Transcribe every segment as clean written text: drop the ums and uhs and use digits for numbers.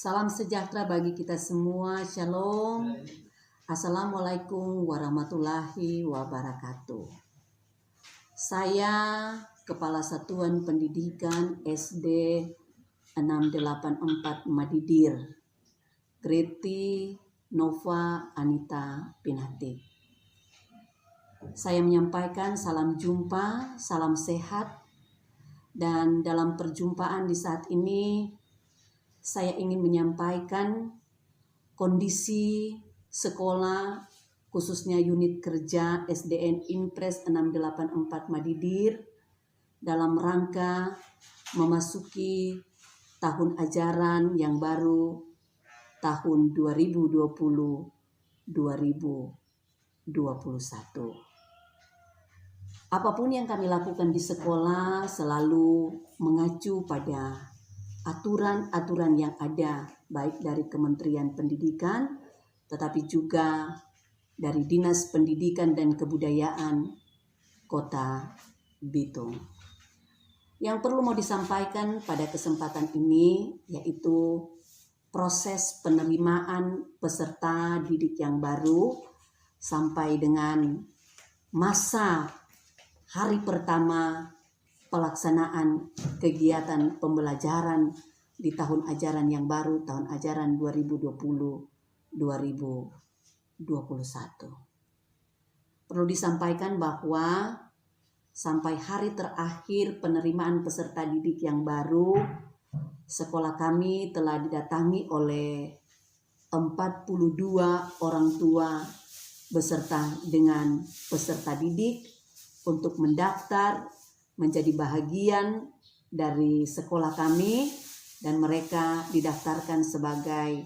Salam sejahtera bagi kita semua. Shalom. Assalamualaikum warahmatullahi wabarakatuh. Saya Kepala Satuan Pendidikan SD 684 Madidir, Greti Nova Anita Pinati. Saya menyampaikan salam jumpa, salam sehat, dan dalam perjumpaan di saat ini saya ingin menyampaikan kondisi sekolah khususnya unit kerja SDN Impres 684 Madidir dalam rangka memasuki tahun ajaran yang baru tahun 2020-2021. Apapun yang kami lakukan di sekolah selalu mengacu pada aturan-aturan yang ada, baik dari Kementerian Pendidikan, tetapi juga dari Dinas Pendidikan dan Kebudayaan Kota Bitung. Yang perlu mau disampaikan pada kesempatan ini yaitu proses penerimaan peserta didik yang baru sampai dengan masa hari pertama pelaksanaan kegiatan pembelajaran di tahun ajaran yang baru, tahun ajaran 2020-2021. Perlu disampaikan bahwa sampai hari terakhir penerimaan peserta didik yang baru, sekolah kami telah didatangi oleh 42 orang tua beserta dengan peserta didik untuk mendaftar menjadi bahagian dari sekolah kami, dan mereka didaftarkan sebagai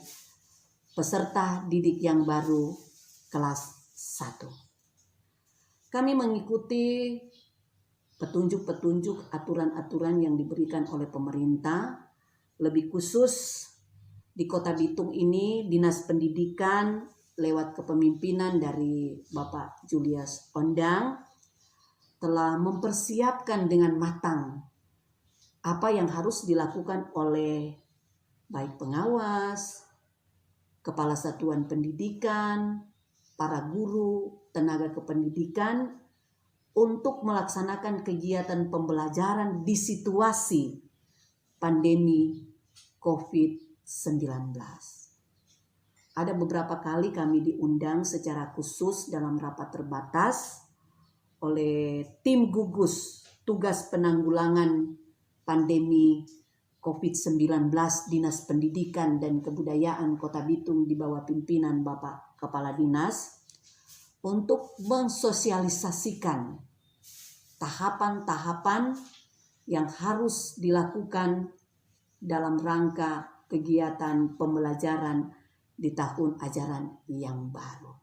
peserta didik yang baru kelas 1. Kami mengikuti petunjuk-petunjuk aturan-aturan yang diberikan oleh pemerintah, lebih khusus di Kota Bitung ini Dinas Pendidikan lewat kepemimpinan dari Bapak Julius Ondang telah mempersiapkan dengan matang apa yang harus dilakukan oleh baik pengawas, kepala satuan pendidikan, para guru, tenaga kependidikan untuk melaksanakan kegiatan pembelajaran di situasi pandemi COVID-19. Ada beberapa kali kami diundang secara khusus dalam rapat terbatas oleh tim gugus tugas penanggulangan pandemi COVID-19 Dinas Pendidikan dan Kebudayaan Kota Bitung di bawah pimpinan Bapak Kepala Dinas untuk mensosialisasikan tahapan-tahapan yang harus dilakukan dalam rangka kegiatan pembelajaran di tahun ajaran yang baru.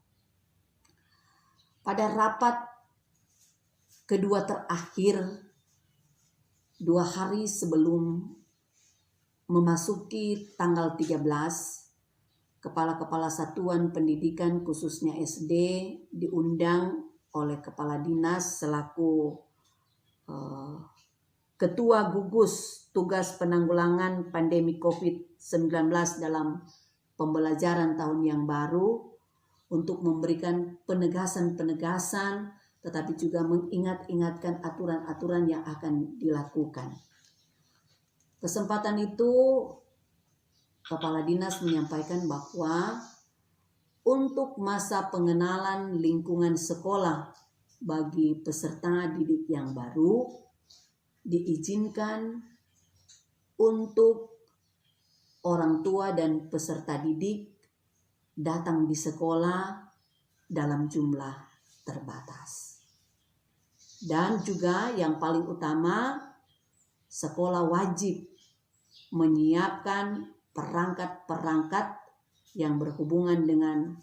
Pada rapat kedua terakhir, 2 hari sebelum memasuki tanggal 13, kepala-kepala satuan pendidikan khususnya SD diundang oleh kepala dinas selaku ketua gugus tugas penanggulangan pandemi COVID-19 dalam pembelajaran tahun yang baru untuk memberikan penegasan-penegasan, tetapi juga mengingat-ingatkan aturan-aturan yang akan dilakukan. Kesempatan itu Kepala Dinas menyampaikan bahwa untuk masa pengenalan lingkungan sekolah bagi peserta didik yang baru diizinkan untuk orang tua dan peserta didik datang di sekolah dalam jumlah terbatas. Dan juga yang paling utama, sekolah wajib menyiapkan perangkat-perangkat yang berhubungan dengan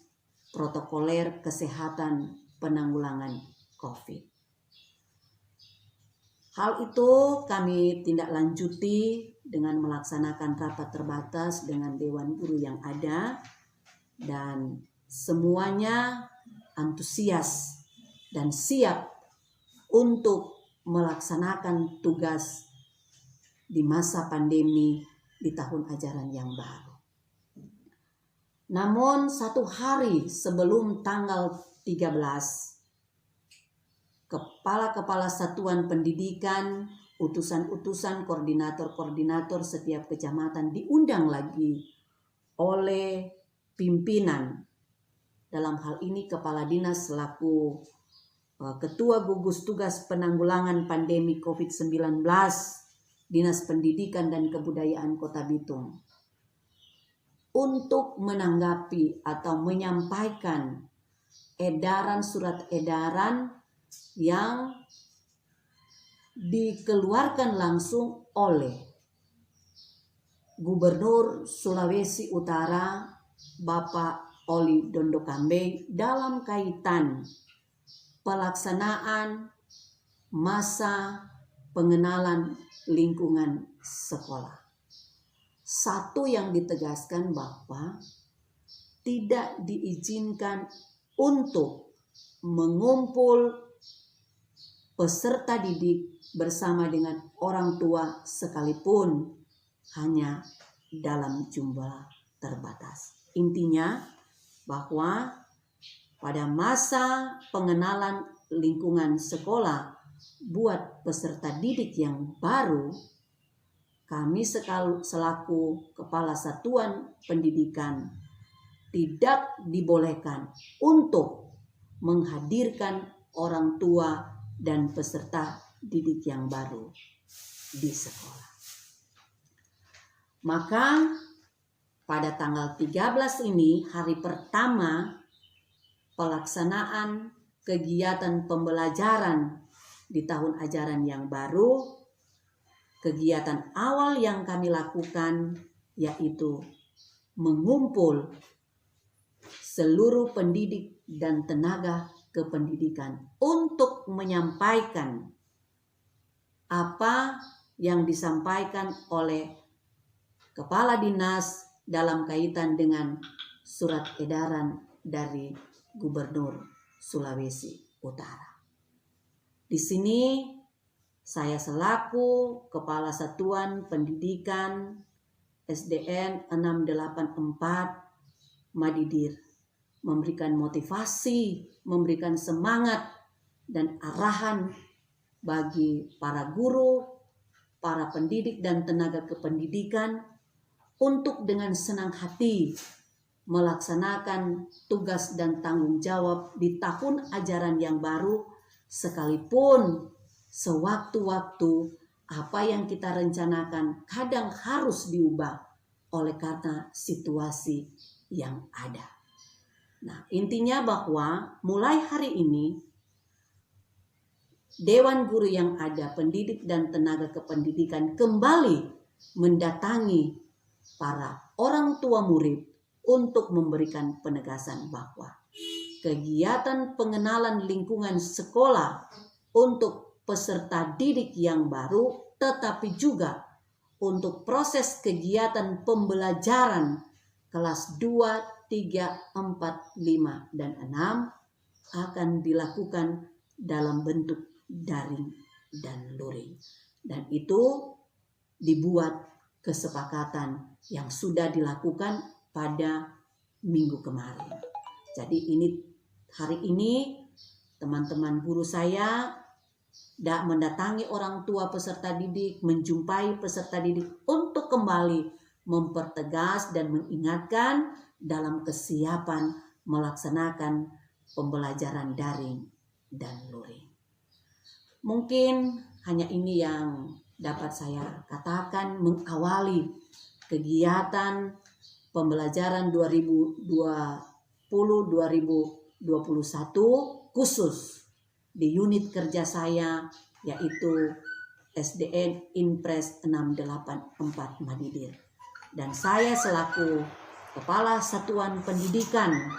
protokoler kesehatan penanggulangan COVID. Hal itu kami tindak lanjuti dengan melaksanakan rapat terbatas dengan Dewan Guru yang ada, dan semuanya antusias dan siap untuk melaksanakan tugas di masa pandemi di tahun ajaran yang baru. Namun 1 hari sebelum tanggal 13, kepala-kepala satuan pendidikan, utusan-utusan, koordinator-koordinator setiap kecamatan diundang lagi oleh pimpinan. Dalam hal ini kepala dinas selaku Ketua Gugus Tugas Penanggulangan Pandemi COVID-19 Dinas Pendidikan dan Kebudayaan Kota Bitung, untuk menanggapi atau menyampaikan surat edaran yang dikeluarkan langsung oleh Gubernur Sulawesi Utara Bapak Oli Dondokambe dalam kaitan pelaksanaan masa pengenalan lingkungan sekolah. Satu yang ditegaskan bahwa tidak diizinkan untuk mengumpul peserta didik bersama dengan orang tua sekalipun hanya dalam jumlah terbatas. Intinya bahwa pada masa pengenalan lingkungan sekolah buat peserta didik yang baru, kami selaku kepala satuan pendidikan tidak dibolehkan untuk menghadirkan orang tua dan peserta didik yang baru di sekolah. Maka pada tanggal 13 ini, hari pertama pelaksanaan kegiatan pembelajaran di tahun ajaran yang baru, kegiatan awal yang kami lakukan yaitu mengumpul seluruh pendidik dan tenaga kependidikan untuk menyampaikan apa yang disampaikan oleh kepala dinas dalam kaitan dengan surat edaran dari Gubernur Sulawesi Utara. Di sini saya selaku Kepala Satuan Pendidikan SDN 684 Madidir memberikan motivasi, memberikan semangat dan arahan bagi para guru, para pendidik dan tenaga kependidikan untuk dengan senang hati melaksanakan tugas dan tanggung jawab di tahun ajaran yang baru, sekalipun sewaktu-waktu apa yang kita rencanakan kadang harus diubah oleh karena situasi yang ada. Nah, intinya bahwa mulai hari ini Dewan Guru yang ada, pendidik dan tenaga kependidikan kembali mendatangi para orang tua murid untuk memberikan penegasan bahwa kegiatan pengenalan lingkungan sekolah untuk peserta didik yang baru, tetapi juga untuk proses kegiatan pembelajaran kelas 2, 3, 4, 5, dan 6 akan dilakukan dalam bentuk daring dan luring. Dan itu dibuat kesepakatan yang sudah dilakukan pada minggu kemarin. Jadi hari ini teman-teman guru saya mendatangi orang tua peserta didik, menjumpai peserta didik untuk kembali mempertegas dan mengingatkan dalam kesiapan melaksanakan pembelajaran daring dan luring. Mungkin hanya ini yang dapat saya katakan mengawali kegiatan pembelajaran 2020-2021 khusus di unit kerja saya yaitu SDN Inpres 684 Madidir. Dan saya selaku Kepala Satuan Pendidikan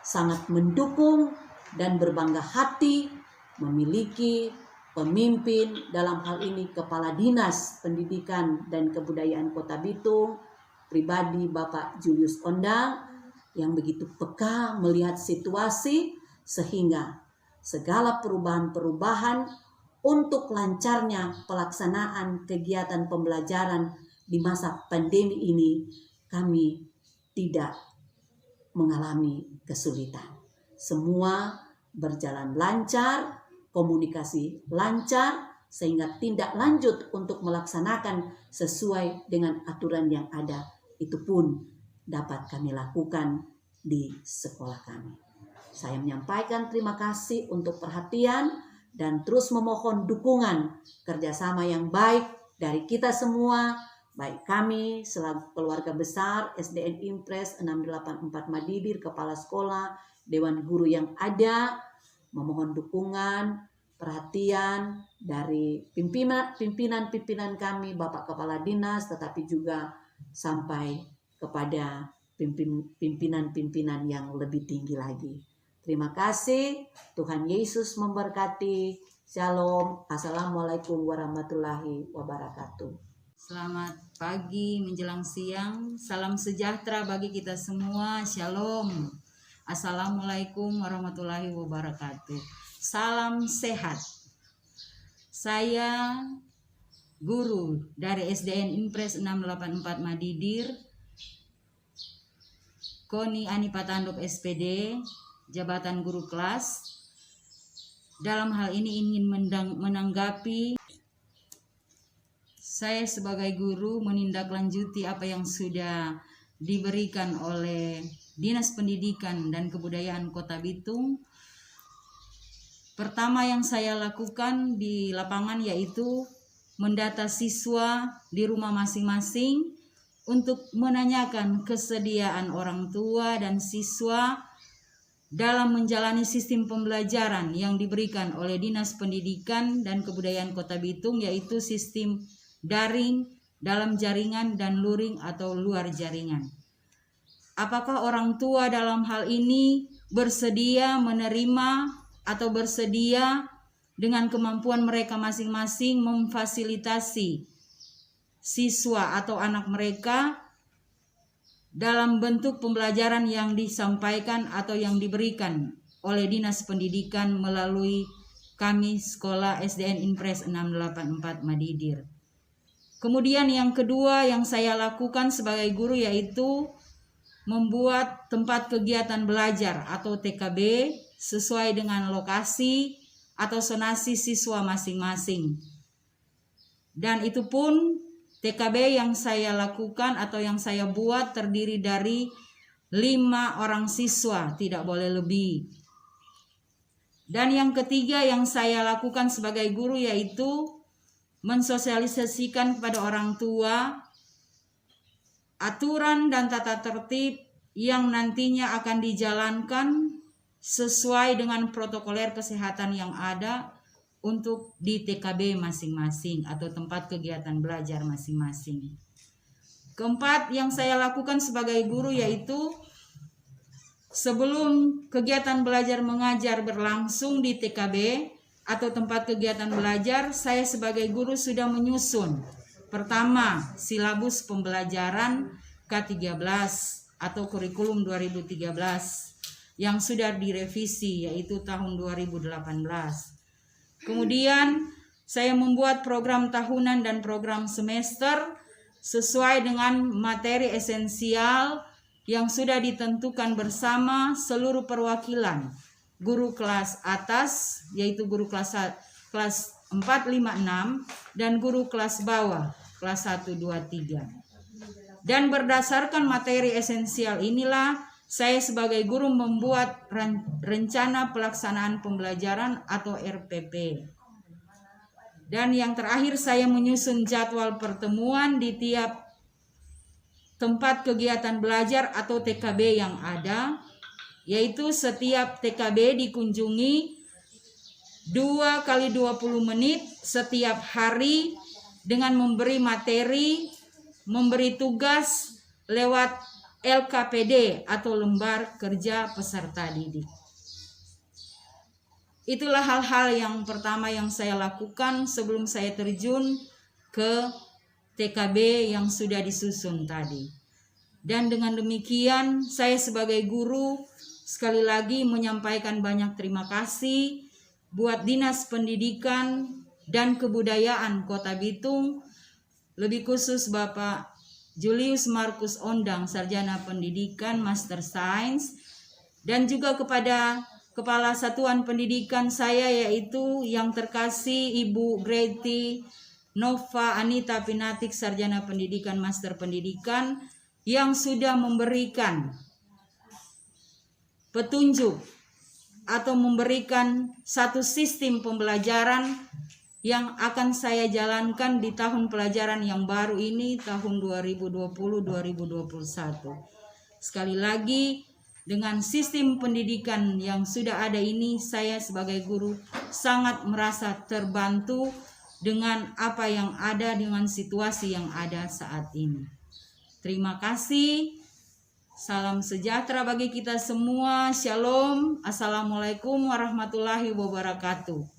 sangat mendukung dan berbangga hati memiliki pemimpin, dalam hal ini Kepala Dinas Pendidikan dan Kebudayaan Kota Bitung, pribadi Bapak Julius Ondang, yang begitu peka melihat situasi sehingga segala perubahan-perubahan untuk lancarnya pelaksanaan kegiatan pembelajaran di masa pandemi ini kami tidak mengalami kesulitan. Semua berjalan lancar, komunikasi lancar, sehingga tindak lanjut untuk melaksanakan sesuai dengan aturan yang ada itu pun dapat kami lakukan di sekolah kami. Saya menyampaikan terima kasih untuk perhatian dan terus memohon dukungan kerjasama yang baik dari kita semua, baik kami selaku keluarga besar SDN Impres 684 Madidir, kepala sekolah, dewan guru yang ada, memohon dukungan, perhatian dari pimpinan kami, Bapak Kepala Dinas, tetapi juga sampai kepada pimpinan-pimpinan yang lebih tinggi lagi. Terima kasih, Tuhan Yesus memberkati. Shalom, Assalamualaikum warahmatullahi wabarakatuh. Selamat pagi menjelang siang, salam sejahtera bagi kita semua, shalom. Assalamualaikum warahmatullahi wabarakatuh. Salam sehat. Saya guru dari SDN Impres 684 Madidir, Koni Ani Patanduk SPD, jabatan guru kelas. Dalam hal ini ingin menanggapi, saya sebagai guru menindaklanjuti apa yang sudah diberikan oleh Dinas Pendidikan dan Kebudayaan Kota Bitung. Pertama yang saya lakukan di lapangan yaitu mendata siswa di rumah masing-masing untuk menanyakan kesediaan orang tua dan siswa dalam menjalani sistem pembelajaran yang diberikan oleh Dinas Pendidikan dan Kebudayaan Kota Bitung, yaitu sistem daring, dalam jaringan, dan luring atau luar jaringan. Apakah orang tua dalam hal ini bersedia menerima atau bersedia dengan kemampuan mereka masing-masing memfasilitasi siswa atau anak mereka dalam bentuk pembelajaran yang disampaikan atau yang diberikan oleh Dinas Pendidikan melalui kami sekolah SDN Impres 684 Madidir. Kemudian yang kedua yang saya lakukan sebagai guru yaitu membuat tempat kegiatan belajar atau TKB sesuai dengan lokasi atau zonasi siswa masing-masing. Dan itu pun TKB yang saya lakukan atau yang saya buat terdiri dari 5 orang siswa, tidak boleh lebih. Dan yang ketiga yang saya lakukan sebagai guru yaitu mensosialisasikan kepada orang tua aturan dan tata tertib yang nantinya akan dijalankan sesuai dengan protokoler kesehatan yang ada untuk di TKB masing-masing atau tempat kegiatan belajar masing-masing. Keempat yang saya lakukan sebagai guru yaitu sebelum kegiatan belajar mengajar berlangsung di TKB atau tempat kegiatan belajar, saya sebagai guru sudah menyusun pertama silabus pembelajaran K13 atau kurikulum 2013 yang sudah direvisi yaitu tahun 2018. Kemudian saya membuat program tahunan dan program semester sesuai dengan materi esensial yang sudah ditentukan bersama seluruh perwakilan guru kelas atas, yaitu guru kelas 4, 5, 6 dan guru kelas bawah kelas 1, 2, 3. Dan berdasarkan materi esensial inilah saya sebagai guru membuat rencana pelaksanaan pembelajaran atau RPP. Dan yang terakhir saya menyusun jadwal pertemuan di tiap tempat kegiatan belajar atau TKB yang ada, yaitu setiap TKB dikunjungi 2 kali 20 menit setiap hari dengan memberi materi, memberi tugas lewat LKPD atau lembar kerja peserta didik. Itulah hal-hal yang pertama yang saya lakukan sebelum saya terjun ke TKB yang sudah disusun tadi. Dan dengan demikian saya sebagai guru sekali lagi menyampaikan banyak terima kasih buat Dinas Pendidikan dan Kebudayaan Kota Bitung, lebih khusus Bapak Julius Markus Ondang, Sarjana Pendidikan Master Sains, dan juga kepada Kepala Satuan Pendidikan saya yaitu yang terkasih Ibu Greti Nova Anita Pinatik, Sarjana Pendidikan Master Pendidikan, yang sudah memberikan petunjuk atau memberikan satu sistem pembelajaran yang akan saya jalankan di tahun pelajaran yang baru ini, tahun 2020-2021. Sekali lagi, dengan sistem pendidikan yang sudah ada ini, saya sebagai guru sangat merasa terbantu dengan apa yang ada, dengan situasi yang ada saat ini. Terima kasih. Salam sejahtera bagi kita semua. Shalom. Assalamualaikum warahmatullahi wabarakatuh.